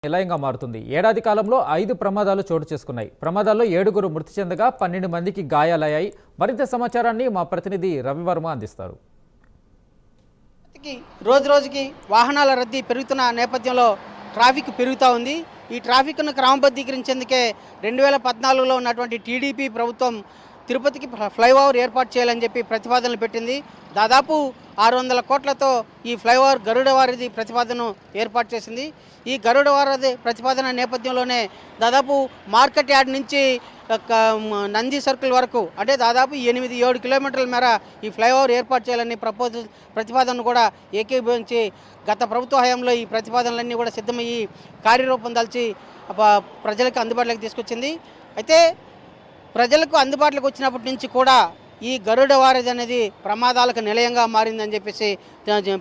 నిలయంగా మారుతుంది. ఏడాది కాలంలో 5 ప్రమాదాలు చోటు చేసుకున్నాయి. ప్రమాదాల్లో 7గురు మృతి చెందగా 12 మందికి గాయాలయ్యాయి. మరింత సమాచారాన్ని మా ప్రతినిధి రవివర్మ అందిస్తారు. రోజు రోజుకి వాహనాల రద్దీ పెరుగుతున్న నేపథ్యంలో ట్రాఫిక్ పెరుగుతూ ఉంది. ఈ ట్రాఫిక్ను క్రమబద్ధీకరించేందుకే 2014లో ఉన్నటువంటి టీడీపీ ప్రభుత్వం తిరుపతికి ఫ్లైఓవర్ ఏర్పాటు చేయాలని చెప్పి ప్రతిపాదనలు పెట్టింది. దాదాపు 600 కోట్లతో ఈ ఫ్లైఓవర్ గరుడ వారధి ప్రతిపాదనను ఏర్పాటు చేసింది. ఈ గరుడ వారధి ప్రతిపాదన నేపథ్యంలోనే దాదాపు మార్కెట్ యార్డ్ నుంచి నంది సర్కిల్ వరకు అంటే దాదాపు 8-7 కిలోమీటర్ల మేర ఈ ఫ్లైఓవర్ ఏర్పాటు చేయాలని ప్రతిపాదనను కూడా ఏకీభవించి గత ప్రభుత్వ హయాంలో ఈ ప్రతిపాదనలన్నీ కూడా సిద్ధమయ్యి కార్యరూపం దాల్చి ప్రజలకు అందుబాటులోకి తీసుకొచ్చింది. అయితే ప్రజలకు అందుబాటులోకి వచ్చినప్పటి నుంచి కూడా ఈ గరుడ వారధి అనేది ప్రమాదాలకు నిలయంగా మారిందని చెప్పేసి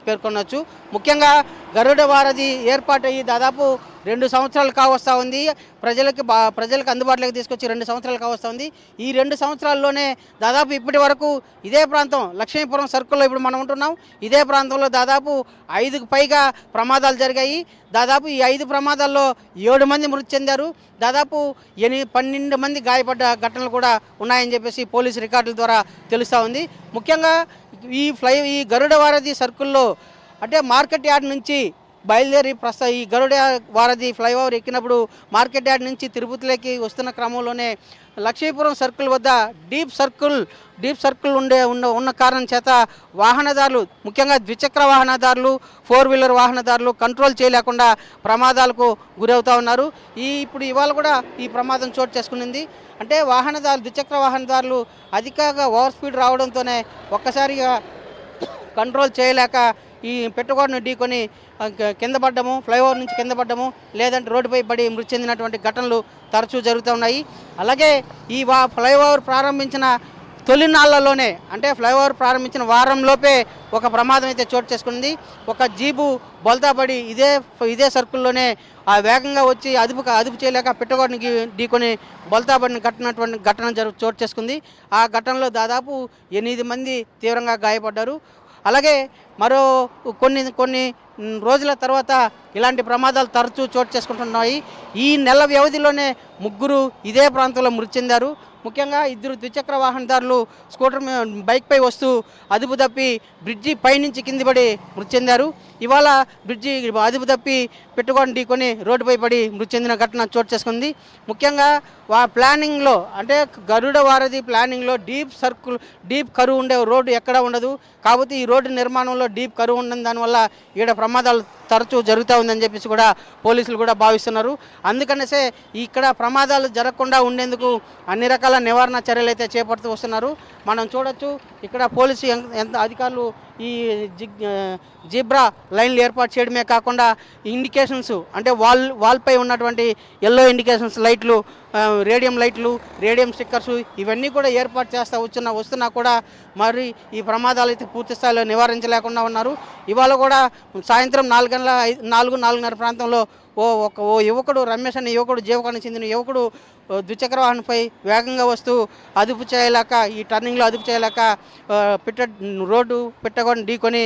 పేర్కొనవచ్చు. ముఖ్యంగా గరుడ వారధి ఏర్పాటయ్యి దాదాపు 2 సంవత్సరాలు కావస్తూ ఉంది. ప్రజలకు అందుబాటులోకి తీసుకొచ్చి 2 సంవత్సరాలు కావస్తూ ఉంది. ఈ 2 సంవత్సరాల్లోనే దాదాపు ఇప్పటి వరకు ఇదే ప్రాంతం లక్ష్మీపురం సర్కిల్లో ఇప్పుడు మనం ఉంటున్నాం. ఇదే ప్రాంతంలో దాదాపు 5కు పైగా ప్రమాదాలు జరిగాయి. దాదాపు ఈ 5 ప్రమాదాల్లో 7 మంది మృతి చెందారు. దాదాపు 12 మంది గాయపడ్డ ఘటనలు కూడా ఉన్నాయని చెప్పేసి పోలీసు రికార్డుల ద్వారా తెలుస్తూ ఉంది. ముఖ్యంగా ఈ గరుడ వారధి సర్కిల్లో అంటే మార్కెట్ యార్డ్ నుంచి బయలుదేరి ఈ గరుడ వారధి ఫ్లైఓవర్ ఎక్కినప్పుడు మార్కెట్ యార్డ్ నుంచి తిరుపతిలోకి వస్తున్న క్రమంలోనే లక్ష్మీపురం సర్కిల్ వద్ద డీప్ సర్కిల్ ఉన్న కారణం చేత వాహనదారులు ముఖ్యంగా ద్విచక్ర వాహనదారులు 4-వీలర్ వాహనదారులు కంట్రోల్ చేయలేకుండా ప్రమాదాలకు గురవుతూ ఉన్నారు. ఇప్పుడు ఇవాళ కూడా ఈ ప్రమాదం చోటు చేసుకునింది. అంటే ద్విచక్ర వాహనదారులు అధికంగా ఓవర్ స్పీడ్ రావడంతోనే ఒక్కసారిగా కంట్రోల్ చేయలేక ఈ పెట్టుకోడిని ఢీకొని కింద పడ్డము, ఫ్లైఓవర్ నుంచి కింద పడ్డము, లేదంటే రోడ్డుపై పడి మృతి చెందినటువంటి ఘటనలు తరచూ జరుగుతూ ఉన్నాయి. అలాగే ఈ ఫ్లైఓవర్ ప్రారంభించిన తొలినాళ్లలోనే అంటే ఫ్లైఓవర్ ప్రారంభించిన వారంలోపే ఒక ప్రమాదం అయితే చోటు చేసుకుంది. ఒక జీబు బొల్తాపడి ఇదే సర్కిల్లోనే వేగంగా వచ్చి అదుపు చేయలేక పెట్టుకోడికి ఢీకొని బొల్తాపడిన ఘటన చోటు చేసుకుంది. ఆ ఘటనలో దాదాపు 8 మంది తీవ్రంగా గాయపడ్డారు. అలాగే మరో కొన్ని రోజుల తర్వాత ఇలాంటి ప్రమాదాలు తరచూ చోటు చేసుకుంటున్నాయి. ఈ నెల వ్యవధిలోనే 3 ఇదే ప్రాంతంలో మృతి చెందారు. ముఖ్యంగా 2 ద్విచక్ర వాహనదారులు బైక్పై వస్తూ అదుపు తప్పి బ్రిడ్జి పైనుంచి కింది పడి మృతి చెందారు. ఇవాళ బ్రిడ్జి అదుపు తప్పి పెట్టుకొని ఢీకొని రోడ్డుపై పడి మృతి చెందిన ఘటన చోటు చేసుకుంది. ముఖ్యంగా ప్లానింగ్లో అంటే గరుడ వారధి ప్లానింగ్లో డీప్ కరువు ఉండే రోడ్డు ఎక్కడా ఉండదు. కాబట్టి ఈ రోడ్డు నిర్మాణంలో డీప్ కరువు ఉండడం దానివల్ల ఈడ ప్రమాదాలు తరచూ జరుగుతూ ఉందని చెప్పేసి కూడా పోలీసులు కూడా భావిస్తున్నారు. అందుకనేసే ఇక్కడ ప్రమాదాలు జరగకుండా ఉండేందుకు అన్ని రకాల నివారణ చర్యలు అయితే చేపడుతూ వస్తున్నారు. మనం చూడొచ్చు ఇక్కడ పోలీసు అధికారులు ఈ జీబ్రా లైన్లు ఏర్పాటు చేయడమే కాకుండా ఇండికేషన్స్ అంటే వాల్పై ఉన్నటువంటి ఎల్లో ఇండికేషన్స్ లైట్లు, రేడియం స్టిక్కర్స్ ఇవన్నీ కూడా ఏర్పాటు చేస్తూ వస్తున్నా కూడా మరి ఈ ప్రమాదాలు అయితే పూర్తి స్థాయిలో నివారించలేకుండా ఉన్నారు. ఇవాళ కూడా సాయంత్రం 4:30 ప్రాంతంలో ఓ యువకుడు రమేష్ అనే యువకుడు జీవకానికి చెందిన యువకుడు ద్విచక్ర వాహనంపై వేగంగా వస్తూ అదుపు చేయలేక ఈ టర్నింగ్లో అదుపు చేయలేక రోడ్డు పెట్టకొని ఢీకొని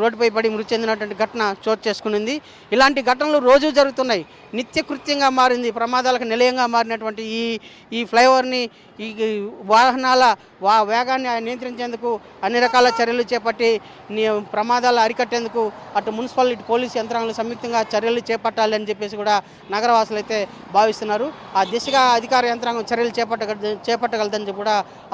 రోడ్డుపై పడి మృతి చెందినటువంటి ఘటన చోటు చేసుకునింది. ఇలాంటి ఘటనలు రోజు జరుగుతున్నాయి. నిత్యకృత్యంగా మారింది. ప్రమాదాలకు నిలయంగా మారినటువంటి ఈ ఫ్లైఓవర్ని ఈ వాహనాల వేగాన్ని నియంత్రించేందుకు అన్ని రకాల చర్యలు చేపట్టి ప్రమాదాలు అరికట్టేందుకు అటు మున్సిపల్ ఇటు పోలీసు యంత్రాంగాలు సంయుక్తంగా చర్యలు చేపట్టాలి అని చెప్పేసి కూడా నగరవాసులు అయితే భావిస్తున్నారు. ఆ దిశగా అధికార యంత్రాంగం చర్యలు చేపట్టగలదని కూడా